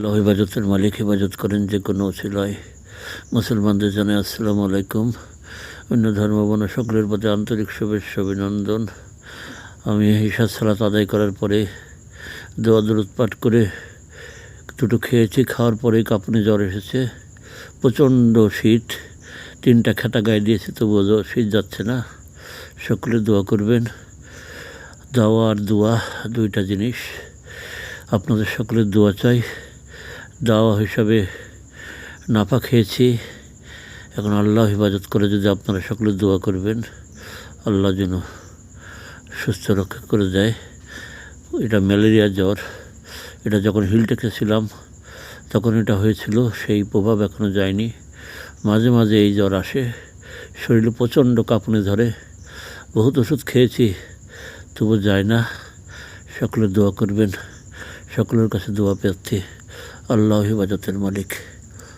আল্লাহ হিফাজতের মালিক হেফাজত করেন যে কোনো ওসিলায়। মুসলমানদের জানাই আসসালামু আলাইকুম। অন্য ধর্মবর্ণ সকলের প্রতি আন্তরিক শুভেচ্ছা অভিনন্দন। আমি ঈশার সালাত আদায় করার পরে দোয়া দরুদ পাঠ করে দুটো খেয়েছি। খাওয়ার পরেই কাঁপুনি জ্বর এসেছে, প্রচণ্ড শীত, 3টা খেতা গায়ে দিয়েছি তবুও শীত যাচ্ছে না। সকলে দোয়া করবেন। দাওয়া আর দোয়া দুইটা জিনিস, আপনাদের সকলের দোয়া চাই। দাওয়া হিসাবে নাফা খেয়েছি, এখন আল্লাহ হেফাজত করে যদি আপনারা সকলে দোয়া করবেন, আল্লাহ যেন সুস্থ রক্ষা করে দেয়। এটা ম্যালেরিয়া জ্বর। এটা যখন হিলটেক্সে ছিলাম তখন এটা হয়েছিল, সেই প্রভাব এখনও যায়নি। মাঝে মাঝে এই জ্বর আসে, শরীরে প্রচণ্ড কাঁপুনি ধরে। বহুত ওষুধ খেয়েছি তবু যায় না। সকলে দোয়া করবেন, সকলের কাছে দোয়া প্রার্থী। আল্লাহ হেফাজতের মালিক।